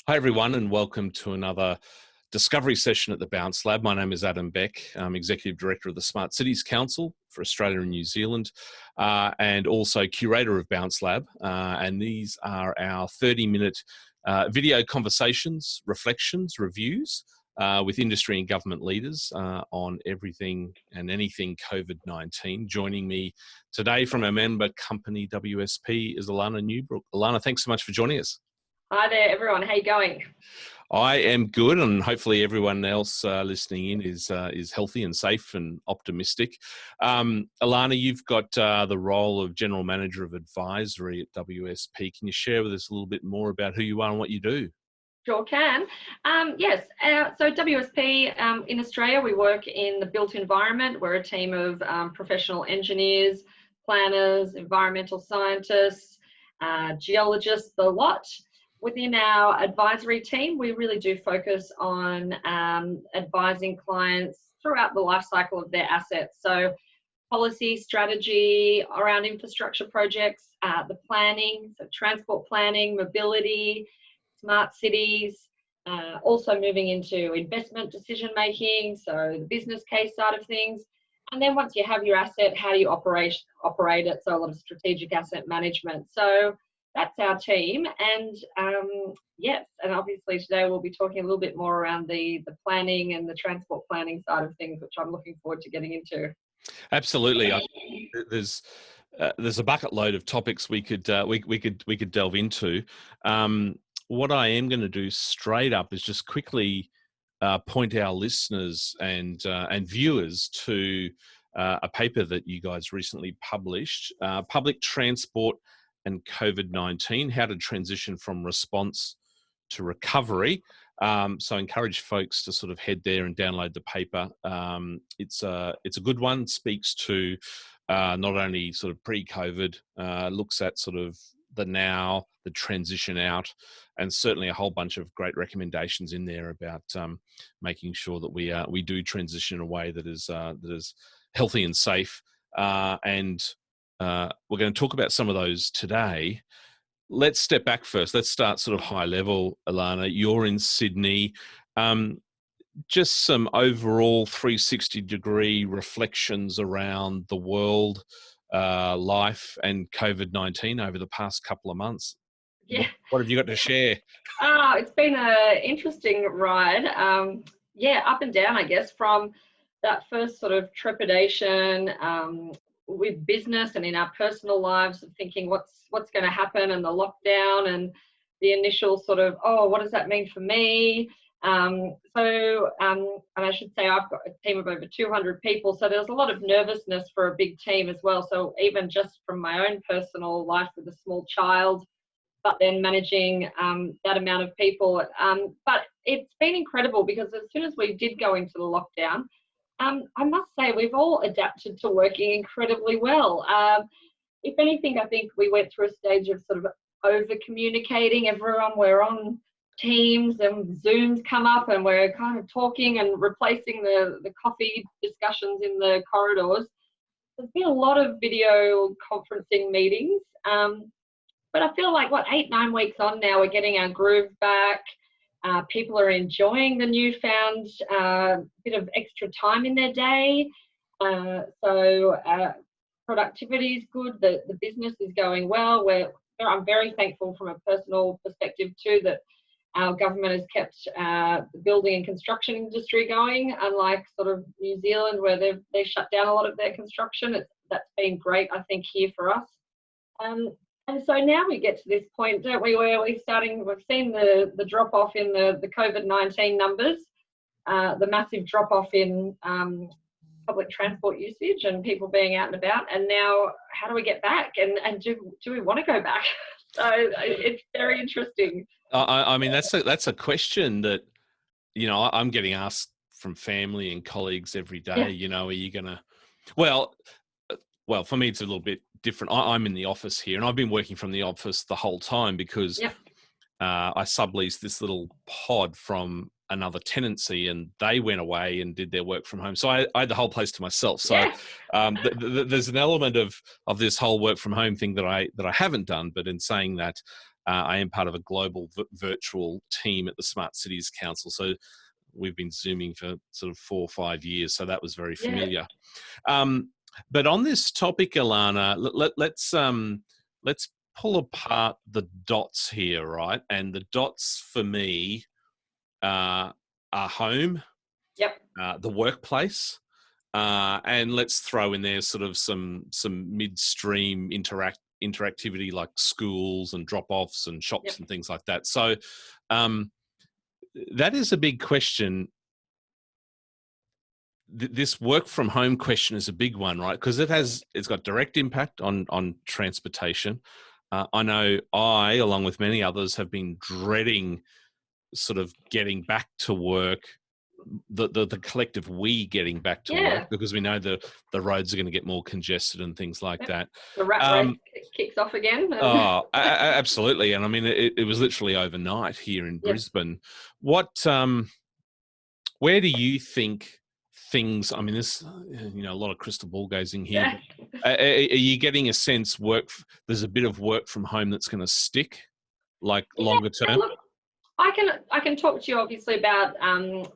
Hi everyone, and welcome to another discovery session at the Bounce Lab. My name is Adam Beck. I'm Executive Director of the Smart Cities Council for Australia and New Zealand, and also curator of Bounce Lab. And these are our 30-minute video conversations, reflections, reviews with industry and government leaders on everything and anything COVID-19. Joining me today from our member company WSP is Alana Newbrook. Alana, thanks so much for joining us. Hi there, everyone. How you going? I am good, and hopefully everyone else listening in is healthy and safe and optimistic. Alana, you've got the role of General Manager of Advisory at WSP. Can you share with us a little bit more about who you are and what you do? Sure can. Yes, so WSP in Australia, we work in the built environment. We're a team of professional engineers, planners, environmental scientists, geologists, the lot. Within our advisory team, we really do focus on advising clients throughout the life cycle of their assets. So policy, strategy around infrastructure projects, the planning, so transport planning, mobility, smart cities, also moving into investment decision making, so the business case side of things. And then once you have your asset, how do you operate it? So a lot of strategic asset management. So that's our team, and yes, and obviously today we'll be talking a little bit more around the planning and the transport planning side of things, which I'm looking forward to getting into. Absolutely, there's a bucket load of topics we could delve into. What I am going to do straight up is just quickly point our listeners and viewers to a paper that you guys recently published, Public Transport and COVID-19, how to transition from response to recovery. So I encourage folks to sort of head there and download the paper. It's a good one, speaks to not only sort of pre-COVID, looks at sort of the now, the transition out, and certainly a whole bunch of great recommendations in there about making sure that we do transition in a way that is healthy and safe. We're going to talk about some of those today. Let's step back first. Let's start sort of high level, Alana. You're in Sydney. Just some overall 360-degree reflections around the world, life, and COVID-19 over the past couple of months. Yeah. What have you got to share? It's been an interesting ride. Up and down, I guess, from that first sort of trepidation with business and in our personal lives of thinking what's going to happen, and the lockdown and the initial sort of, what does that mean for me? And I should say I've got a team of over 200 people, so there's a lot of nervousness for a big team as well. So even just from my own personal life with a small child, but then managing that amount of people. But it's been incredible because as soon as we did go into the lockdown, I must say we've all adapted to working incredibly well. If anything, I think we went through a stage of sort of over-communicating. Everyone, we're on Teams and Zooms come up and we're kind of talking and replacing the coffee discussions in the corridors. There's been a lot of video conferencing meetings. But I feel like, 8-9 weeks on now, we're getting our groove back. People are enjoying the newfound bit of extra time in their day. So productivity is good. The business is going well. I'm very thankful from a personal perspective too that our government has kept the building and construction industry going, unlike sort of New Zealand where they've shut down a lot of their construction. That's been great, I think, here for us. And so now we get to this point, don't we, where we've seen the drop-off in the COVID-19 numbers, the massive drop-off in public transport usage and people being out and about. And now how do we get back? And do we want to go back? So it's very interesting. I mean, that's a question that, I'm getting asked from family and colleagues every day. Yeah. Are you going to... Well, for me, it's a little bit different. I'm in the office here, and I've been working from the office the whole time because I subleased this little pod from another tenancy, and they went away and did their work from home. So I had the whole place to myself. So there's an element of this whole work from home thing that I haven't done. But in saying that, I am part of a global virtual team at the Smart Cities Council. So we've been Zooming for sort of 4 or 5 years. So that was very familiar. But on this topic, Alana, let's pull apart the dots here, right? And the dots for me are home, the workplace, and let's throw in there sort of some midstream interactivity like schools and drop-offs and shops and things like that. So that is a big question. This work from home question is a big one, right? Because it's got direct impact on transportation. I know along with many others, have been dreading sort of getting back to work, the collective we getting back to work, because we know the roads are going to get more congested and things like that. The rat race kicks off again. Absolutely. And I mean, it was literally overnight here in Brisbane. Where do you think things, I mean, there's a lot of crystal ball gazing here. Are you getting a sense there's a bit of work from home that's going to stick, like longer term? Look, I can talk to you obviously about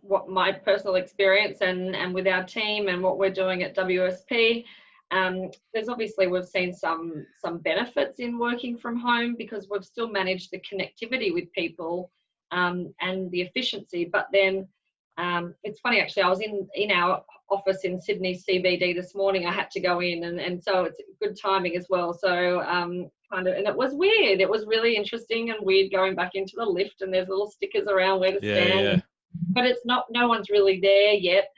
what my personal experience and with our team and what we're doing at WSP. There's obviously, we've seen some benefits in working from home because we've still managed the connectivity with people and the efficiency. But then it's funny, actually, I was in our office in Sydney CBD this morning. I had to go in, and so it's good timing as well. So and it was weird. It was really interesting and weird going back into the lift, and there's little stickers around where to stand. But it's no one's really there yet.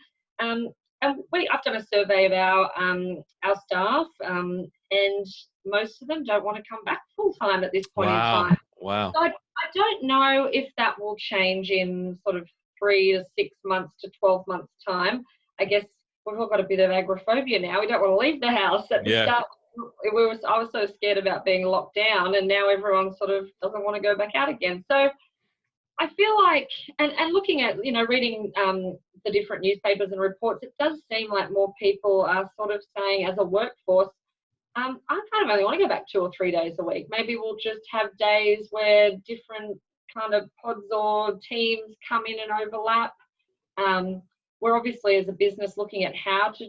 And I've done a survey of our staff, and most of them don't want to come back full time at this point in time. Wow. So I don't know if that will change in sort of 3 to 6 months to 12 months time. I guess we've all got a bit of agoraphobia now. We don't want to leave the house. At the start, I was so scared about being locked down, and now everyone sort of doesn't want to go back out again. So I feel like, and looking at, reading the different newspapers and reports, it does seem like more people are sort of saying, as a workforce, I kind of only want to go back 2 or 3 days a week. Maybe we'll just have days where different kind of pods or teams come in and overlap. We're obviously, as a business, looking at how to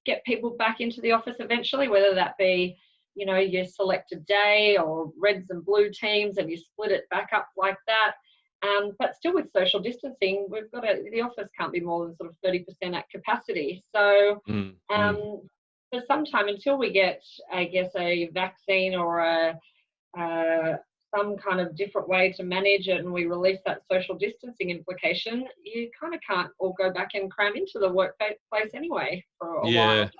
get people back into the office eventually, whether that be, you select a day or reds and blue teams and you split it back up like that. But still with social distancing, the office can't be more than sort of 30% at capacity. So for some time, until we get, I guess, a vaccine or some kind of different way to manage it, and we release that social distancing implication, you kind of can't all go back and cram into the workplace anyway for a while.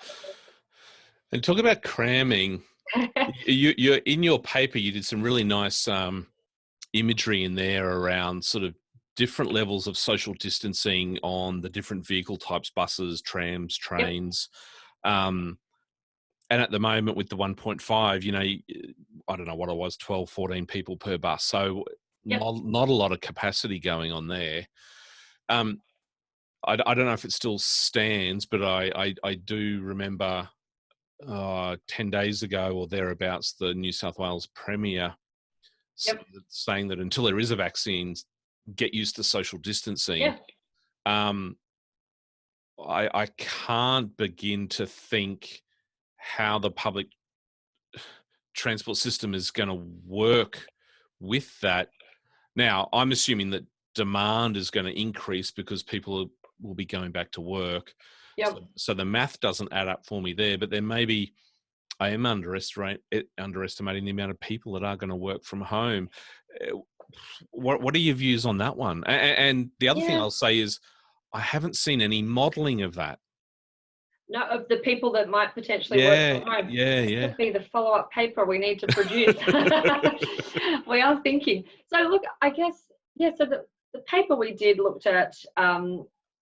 And talk about cramming. You're in your paper, you did some really nice imagery in there around sort of different levels of social distancing on the different vehicle types, buses, trams, trains. And at the moment with the 1.5, I don't know what it was, 12, 14 people per bus. So not a lot of capacity going on there. I don't know if it still stands, but I do remember 10 days ago or thereabouts, the New South Wales Premier saying that until there is a vaccine, get used to social distancing. I can't begin to think how the public transport system is going to work with that. Now, I'm assuming that demand is going to increase because people will be going back to work. So the math doesn't add up for me there, but then maybe I am underestimating the amount of people that are going to work from home. What are your views on that one? And the other thing I'll say is I haven't seen any modelling of that. No, of the people that might potentially work from home. That could be the follow-up paper we need to produce. We are thinking. So look, I guess, so the paper we did looked at,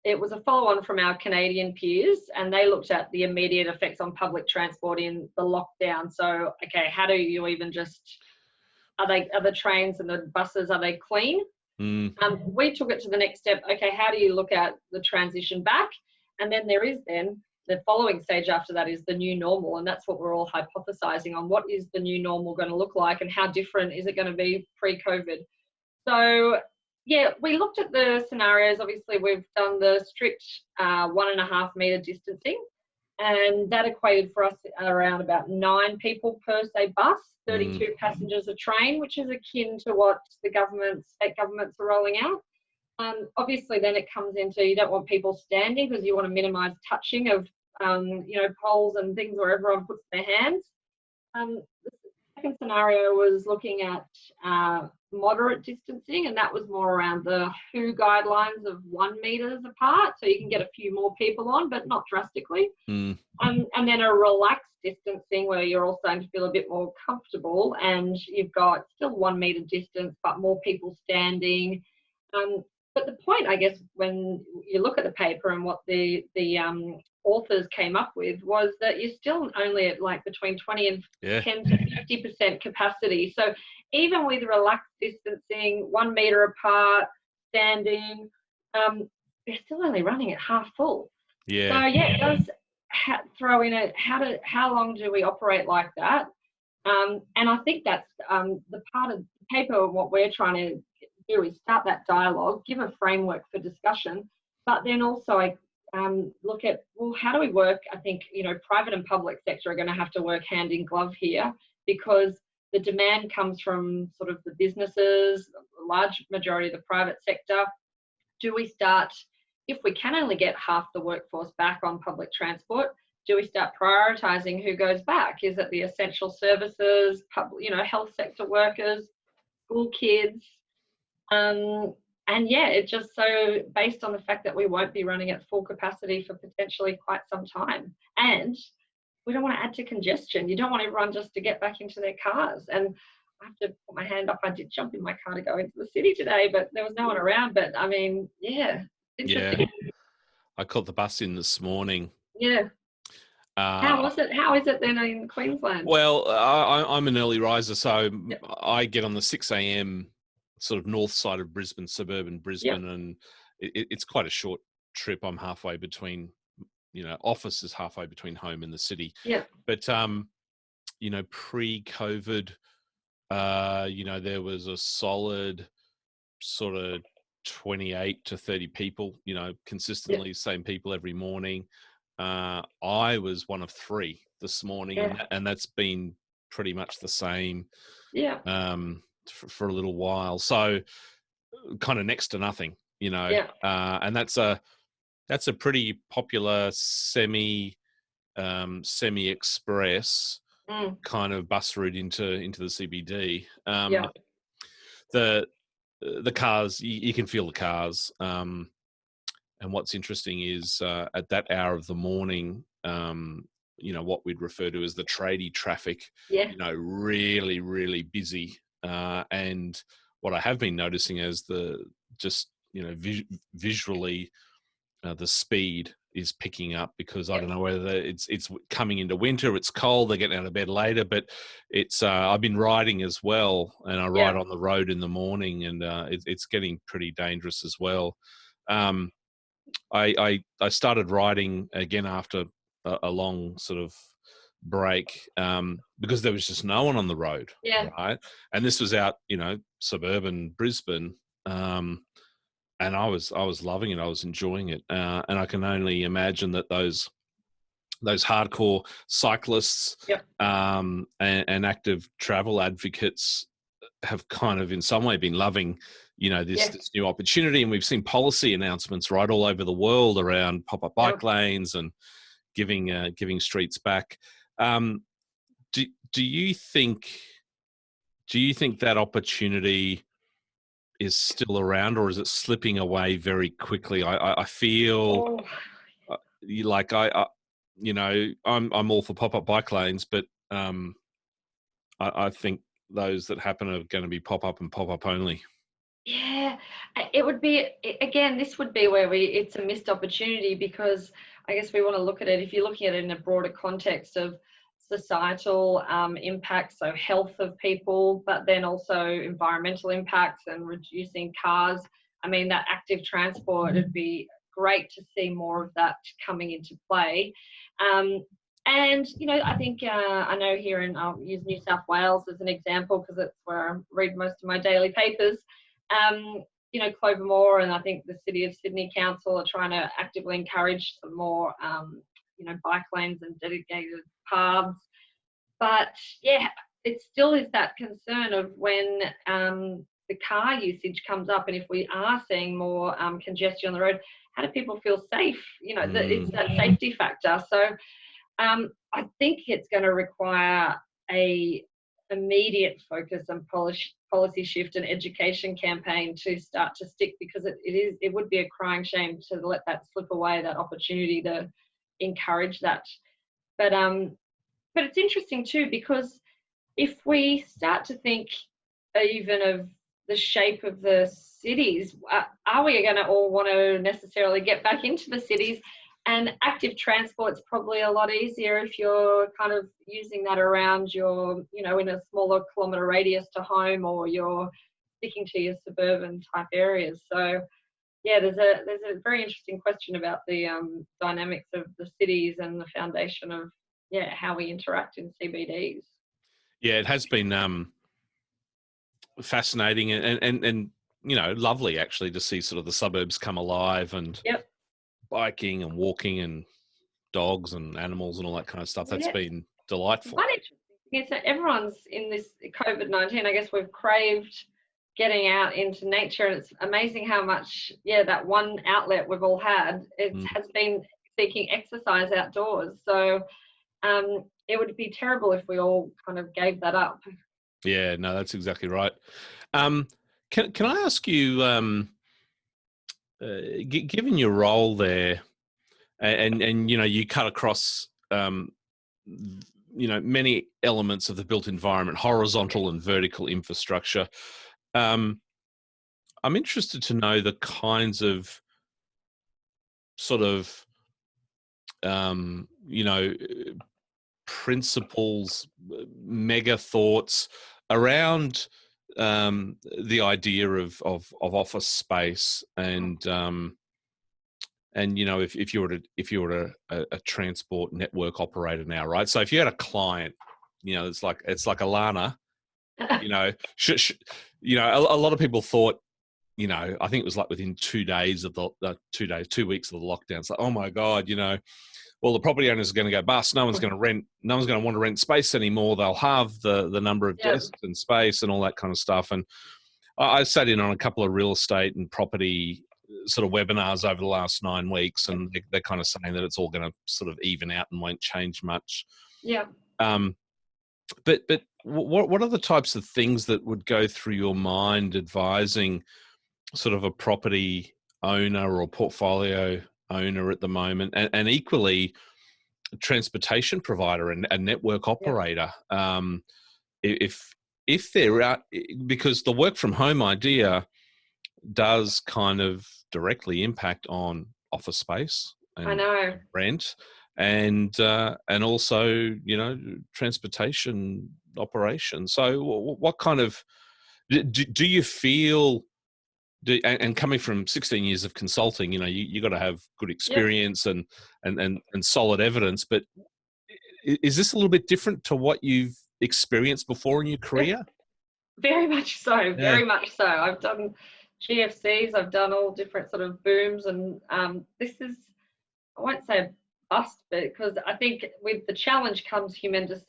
it was a follow-on from our Canadian peers, and they looked at the immediate effects on public transport in the lockdown. So, okay, how do you even are the trains and the buses, are they clean? We took it to the next step. Okay, how do you look at the transition back? And then there is the following stage after that is the new normal, and that's what we're all hypothesizing on. What is the new normal going to look like, and how different is it going to be pre-COVID? So yeah, we looked at the scenarios. Obviously, we've done the strict 1.5 meter distancing, and that equated for us around about 9 people per, say, bus, 32 passengers a train, which is akin to what the state governments are rolling out. Obviously, then it comes into, you don't want people standing because you want to minimise touching of, poles and things where everyone puts their hands. The second scenario was looking at moderate distancing, and that was more around the WHO guidelines of 1 metre apart, so you can get a few more people on, but not drastically. And then a relaxed distancing where you're all starting to feel a bit more comfortable, and you've got still 1 metre distance, but more people standing. But the point, I guess, when you look at the paper and what the authors came up with was that you're still only at like between 20 and 10 to 50% capacity. So even with relaxed distancing, 1 metre apart, standing, they're still only running at half full. Yeah. So yeah, it does throw in how long do we operate like that? And I think that's the part of the paper. What we're trying to do is start that dialogue, give a framework for discussion, but then also look at, well, how do we work? I think, private and public sector are going to have to work hand in glove here, because the demand comes from sort of the businesses, a large majority of the private sector. Do we start, if we can only get half the workforce back on public transport, do we start prioritising who goes back? Is it the essential services, health sector workers, school kids? And yeah, it's just so based on the fact that we won't be running at full capacity for potentially quite some time. And we don't want to add to congestion. You don't want everyone just to get back into their cars. And I have to put my hand up. I did jump in my car to go into the city today, but there was no one around. But I mean, yeah, interesting. Yeah. I caught the bus in this morning. Yeah. How was it? How is it then in Queensland? Well, I'm an early riser, so I get on the 6 a.m. sort of north side of Brisbane, suburban Brisbane, and it's quite a short trip. I'm halfway between, office is halfway between home and the city. Yeah. But, pre-COVID, there was a solid sort of 28 to 30 people, consistently same people every morning. I was one of 3 this morning, and that's been pretty much the same. Yeah. For a little while, so kind of next to nothing, and that's a pretty popular semi express kind of bus route into the CBD. The cars, you can feel the cars, and what's interesting is at that hour of the morning, what we'd refer to as the tradie traffic, really, really busy. And what I have been noticing is visually, the speed is picking up, because I don't know whether it's coming into winter, it's cold, they're getting out of bed later, but it's I've been riding as well, and I ride on the road in the morning, and it's getting pretty dangerous as well. I started riding again after a long sort of break, because there was just no one on the road, right? And this was out, suburban Brisbane, and I was loving it. I was enjoying it, and I can only imagine that those hardcore cyclists and active travel advocates have kind of in some way been loving, this new opportunity. And we've seen policy announcements right all over the world around pop-up bike lanes and giving streets back. Do you think that opportunity is still around, or is it slipping away very quickly? I feel like I'm all for pop-up bike lanes, but I think those that happen are going to be pop-up and pop-up only. Yeah, it would be, again, this would be where it's a missed opportunity, because I guess we want to look at it, if you're looking at it in a broader context of societal impacts, so health of people, but then also environmental impacts and reducing cars. I mean, that active transport would be great to see more of that coming into play. And, I think I know here I'll use New South Wales as an example because it's where I read most of my daily papers. Clovermore and I think the City of Sydney Council are trying to actively encourage some more, bike lanes and dedicated paths. But yeah, it still is that concern of when the car usage comes up, and if we are seeing more congestion on the road, how do people feel safe? It's that safety factor. So I think it's going to require a immediate focus and policy shift and education campaign to start to stick, because it would be a crying shame to let that slip away, that opportunity to encourage that. But it's interesting too, because if we start to think even of the shape of the cities, are we going to all want to necessarily get back into the cities? And active transport's probably a lot easier if you're kind of using that around your, in a smaller kilometre radius to home, or you're sticking to your suburban type areas. So yeah, there's a very interesting question about the dynamics of the cities and the foundation of how we interact in CBDs. Yeah, it has been fascinating and lovely actually to see sort of the suburbs come alive, and Yep. biking and walking and dogs and animals and all that kind of stuff. That's been delightful. One interesting thing is that everyone's in this COVID-19, I guess we've craved getting out into nature, and it's amazing how much, that one outlet we've all had, has been seeking exercise outdoors. So it would be terrible if we all kind of gave that up. Yeah, no, that's exactly right. Can I ask you, given your role there, and you cut across many elements of the built environment, horizontal and vertical infrastructure. I'm interested to know the kinds of sort of principles, mega thoughts around the idea of office space, and if you were a transport network operator now, right? So if you had a client, it's like Alana, a lot of people thought, I think it was like within 2 days of the 2 weeks of the lockdown, it's like, oh my God, well, the property owners are going to go bust. No one's going to want to rent space anymore. They'll have the number of desks and space and all that kind of stuff. And I sat in on a couple of real estate and property sort of webinars over the last 9 weeks, and they're kind of saying that it's all going to sort of even out and won't change much. Yeah. But what are the types of things that would go through your mind advising sort of a property owner or portfolio owner at the moment, and equally a transportation provider and a network operator? If they're out, because the work from home idea does kind of directly impact on office space and rent, and also transportation operations. So what kind of do you feel? And coming from 16 years of consulting, you got to have good experience and solid evidence. But is this a little bit different to what you've experienced before in your career? Very much so. Very much so. I've done GFCs. I've done all different sort of booms, and this is, I won't say bust, because I think with the challenge comes humongous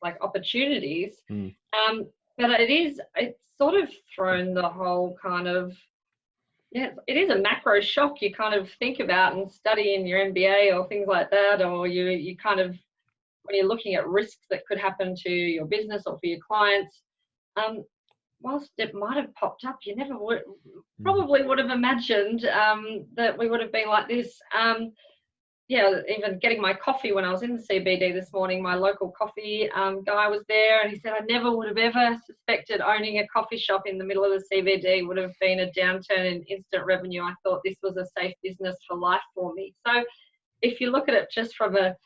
like opportunities. But it's sort of thrown the whole kind of, it is a macro shock you kind of think about and study in your MBA or things like that, or you kind of, when you're looking at risks that could happen to your business or for your clients, whilst it might have popped up, you never probably would have imagined that we would have been like this. Even getting my coffee when I was in the CBD this morning, my local coffee guy was there, and he said, I never would have ever suspected owning a coffee shop in the middle of the CBD would have been a downturn in instant revenue. I thought this was a safe business for life for me. So if you look at it just from a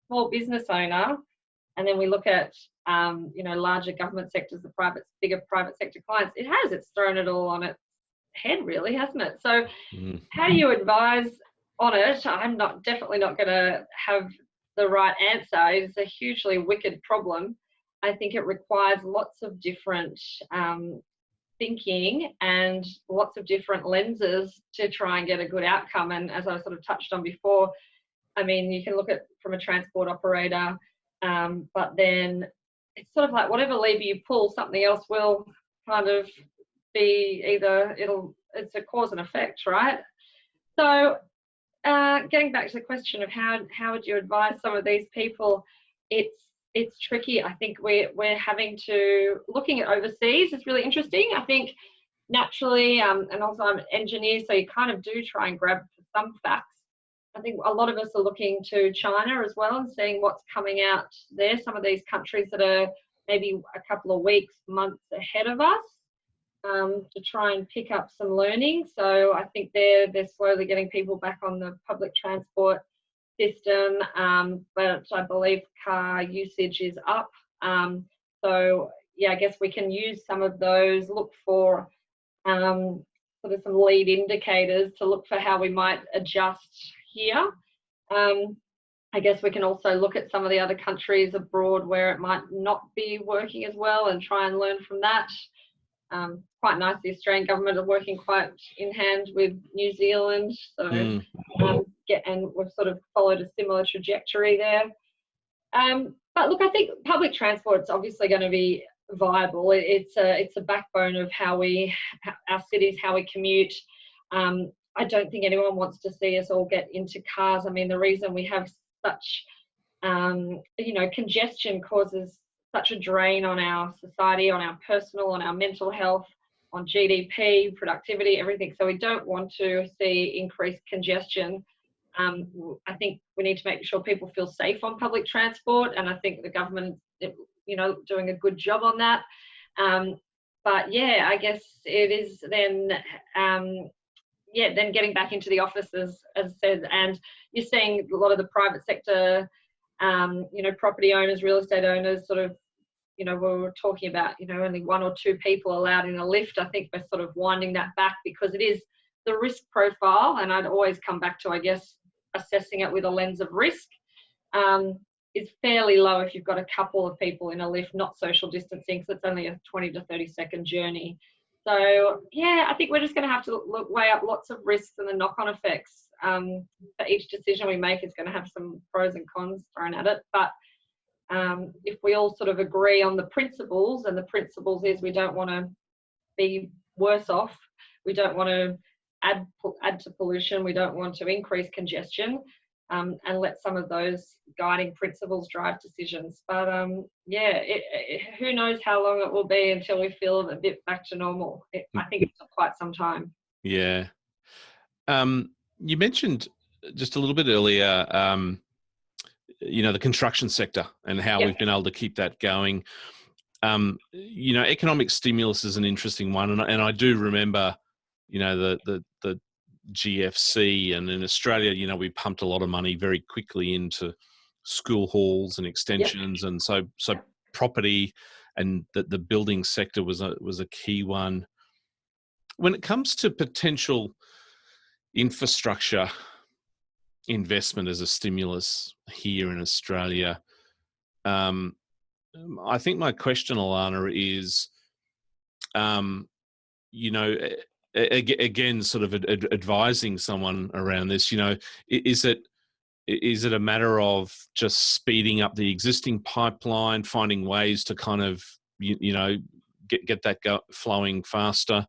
small business owner, and then we look at larger government sectors, bigger private sector clients, it's thrown it all on its head, really, hasn't it? So Mm. how do you advise on it? I'm definitely not going to have the right answer. It's a hugely wicked problem. I think it requires lots of different thinking and lots of different lenses to try and get a good outcome. And as I sort of touched on before, I mean, you can look at from a transport operator, but then it's sort of like whatever lever you pull, something else will kind of be either it's a cause and effect, right? So getting back to the question of how would you advise some of these people, it's tricky. I think we're having to looking at overseas is really interesting. I think naturally, and also I'm an engineer, so you kind of do try and grab some facts. I think a lot of us are looking to China as well and seeing what's coming out there. Some of these countries that are maybe a couple of weeks, months ahead of us, to try and pick up some learning. So I think they're slowly getting people back on the public transport system, but I believe car usage is up. So yeah, I guess we can use some of those, look for sort of some lead indicators to look for how we might adjust here. I guess we can also look at some of the other countries abroad where it might not be working as well and try and learn from that. Quite nice, the Australian government are working quite in hand with New Zealand, so and we've sort of followed a similar trajectory there. But look, I think public transport's obviously going to be viable. It's a backbone of our cities, how we commute. I don't think anyone wants to see us all get into cars. I mean, the reason we have such congestion causes such a drain on our society, on our personal, on our mental health, on GDP, productivity, everything. So we don't want to see increased congestion. I think we need to make sure people feel safe on public transport, and I think the government, doing a good job on that. But yeah, I guess it is then, then getting back into the offices, as I said, and you're seeing a lot of the private sector, property owners, real estate owners, sort of, we were talking about, only 1 or 2 people allowed in a lift. I think we're sort of winding that back because it is the risk profile, and I'd always come back to, I guess, assessing it with a lens of risk, is fairly low if you've got a couple of people in a lift, not social distancing, because it's only a 20 to 30-second journey. So, yeah, I think we're just going to have to weigh up lots of risks and the knock-on effects. For each decision we make is going to have some pros and cons thrown at it. But if we all sort of agree on the principles, and the principles is we don't want to be worse off, we don't want to add to pollution, we don't want to increase congestion, and let some of those guiding principles drive decisions. But who knows how long it will be until we feel a bit back to normal. I think it's quite some time. Yeah. You mentioned just a little bit earlier, the construction sector and how we've been able to keep that going. Economic stimulus is an interesting one, and I do remember, the GFC, and in Australia, we pumped a lot of money very quickly into school halls and extensions, and so property and the building sector was a key one. When it comes to potential infrastructure investment as a stimulus here in Australia, I think my question, Alana, is, again, sort of advising someone around this. Is it a matter of just speeding up the existing pipeline, finding ways to kind of get that flowing faster?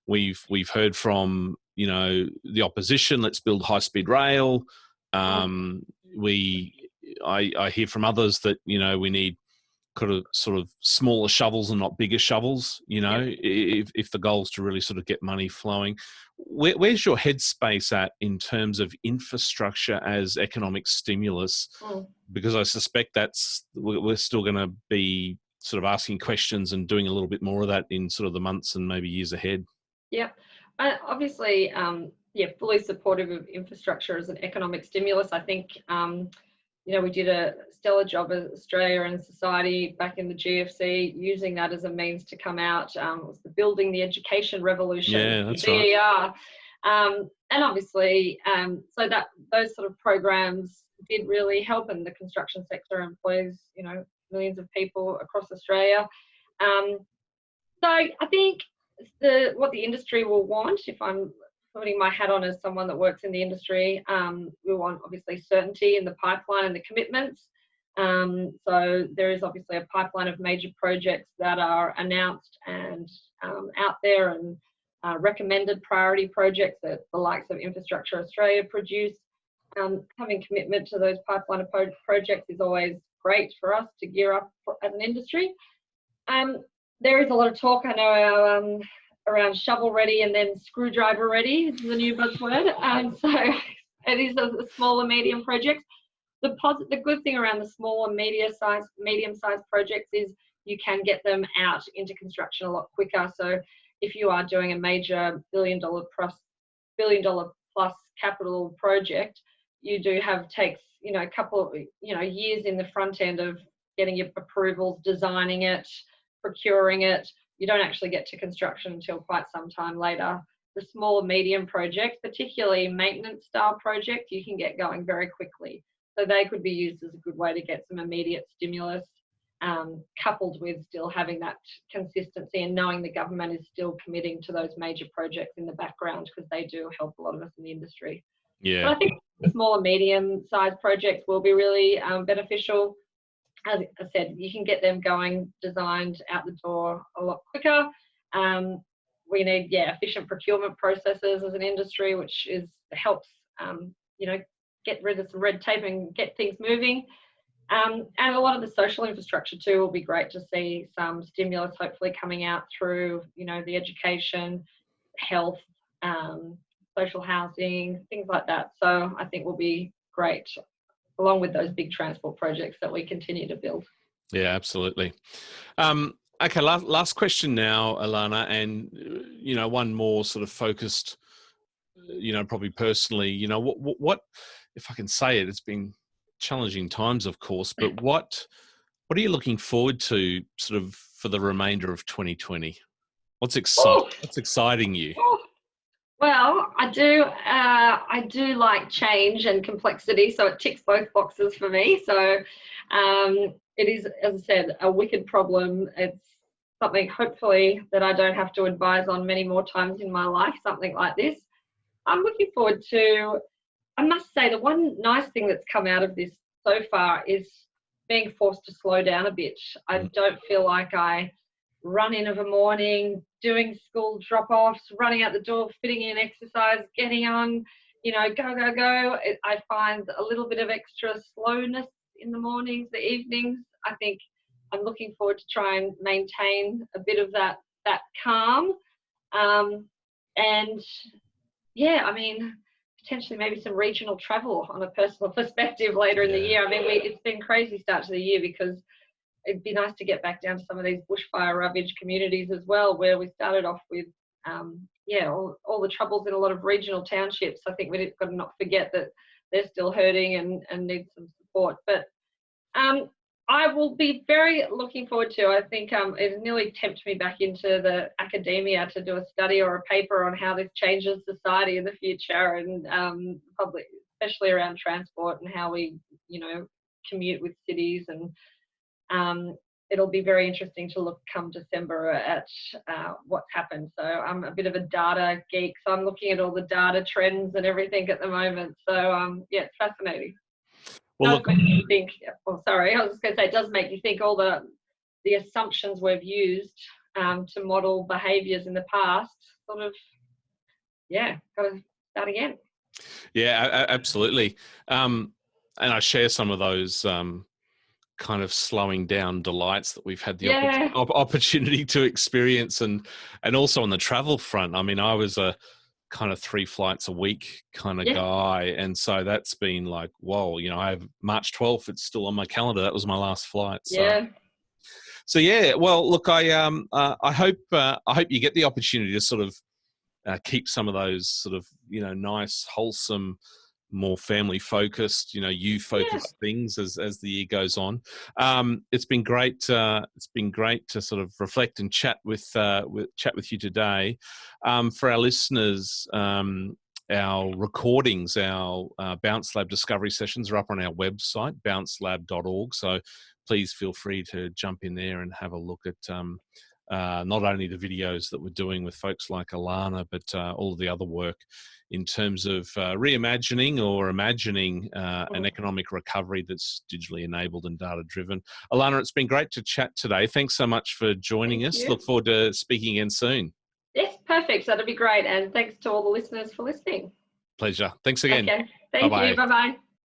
We've heard from the opposition, let's build high-speed rail. I hear from others that we need sort of smaller shovels and not bigger shovels, if the goal is to really sort of get money flowing. Where's your headspace at in terms of infrastructure as economic stimulus? Because I suspect we're still going to be sort of asking questions and doing a little bit more of that in sort of the months and maybe years ahead. Yeah, obviously, fully supportive of infrastructure as an economic stimulus. I think we did a stellar job as Australia and society back in the GFC, using that as a means to come out. It was the Building the Education Revolution, Yeah, the that's right. BER. And obviously, so that those sort of programs did really help, and the construction sector employs, millions of people across Australia. So I think what the industry will want, if I'm putting my hat on as someone that works in the industry, we want obviously certainty in the pipeline and the commitments. So there is obviously a pipeline of major projects that are announced and out there, and recommended priority projects that the likes of Infrastructure Australia produce. Having commitment to those pipeline of projects is always great for us to gear up as an industry. There is a lot of talk, I know, around shovel ready and then screwdriver ready is the new buzzword. So it is a smaller, medium projects. The good thing around the smaller, medium-sized projects is you can get them out into construction a lot quicker. So if you are doing a major billion-dollar plus capital project, you do takes a couple of years in the front end of getting your approvals, designing it, procuring it. You don't actually get to construction until quite some time later. The small, medium projects, particularly maintenance style projects, you can get going very quickly. So they could be used as a good way to get some immediate stimulus, coupled with still having that consistency and knowing the government is still committing to those major projects in the background, because they do help a lot of us in the industry. Yeah. But I think small and medium-sized projects will be really beneficial. As I said, you can get them going, designed, out the door a lot quicker. We need, efficient procurement processes as an industry, which helps, get rid of some red tape and get things moving. And a lot of the social infrastructure too will be great to see some stimulus hopefully coming out through, the education, health, social housing, things like that. So I think will be great, along with those big transport projects that we continue to build. Yeah, absolutely. Okay, last question now, Alana, and one more sort of focused, probably personally, what if I can say it, it's been challenging times, of course, but what are you looking forward to sort of for the remainder of 2020? What's exciting you? Well, I do like change and complexity, so it ticks both boxes for me. So it is, as I said, a wicked problem. It's something hopefully that I don't have to advise on many more times in my life, something like this. I'm looking forward to, I must say, the one nice thing that's come out of this so far is being forced to slow down a bit. I don't feel like I run in of a morning, doing school drop-offs, running out the door, fitting in exercise, getting on, go. I find a little bit of extra slowness in the mornings, the evenings. I think I'm looking forward to try and maintain a bit of that calm. And yeah, I mean, potentially maybe some regional travel on a personal perspective later in the year. I mean, it's been crazy start to the year, because it'd be nice to get back down to some of these bushfire ravaged communities as well, where we started off with, all the troubles in a lot of regional townships. I think we've got to not forget that they're still hurting and need some support. But I will be very looking forward to, I think it nearly tempts me back into the academia to do a study or a paper on how this changes society in the future, and public, especially around transport and how we, commute with cities. And it'll be very interesting to look come December at what's happened. So I'm a bit of a data geek, so I'm looking at all the data trends and everything at the moment. So it's fascinating. Well, does make you think. Oh, sorry, I was just going to say, it does make you think all the assumptions we've used to model behaviours in the past. Sort of, got to start again. Yeah, absolutely. And I share some of those kind of slowing down delights that we've had the opportunity to experience, and also on the travel front. I mean, I was a kind of 3 flights a week kind of guy, and so that's been like, whoa, I have March 12th, it's still on my calendar. That was my last flight. So yeah, well, look, I hope you get the opportunity to sort of keep some of those sort of nice, wholesome more family focused, you Yeah. focused things as the year goes on. It's been great. It's been great to sort of reflect and chat with you today. For our listeners, our recordings, our Bounce Lab discovery sessions are up on our website, bouncelab.org. So please feel free to jump in there and have a look at not only the videos that we're doing with folks like Alana, but all of the other work in terms of reimagining or imagining an economic recovery that's digitally enabled and data driven. Alana, it's been great to chat today. Thanks so much for joining us. Look forward to speaking again soon. Yes, perfect. That'd be great. And thanks to all the listeners for listening. Pleasure. Thanks again. Okay. Thank Bye-bye. you. Bye-bye.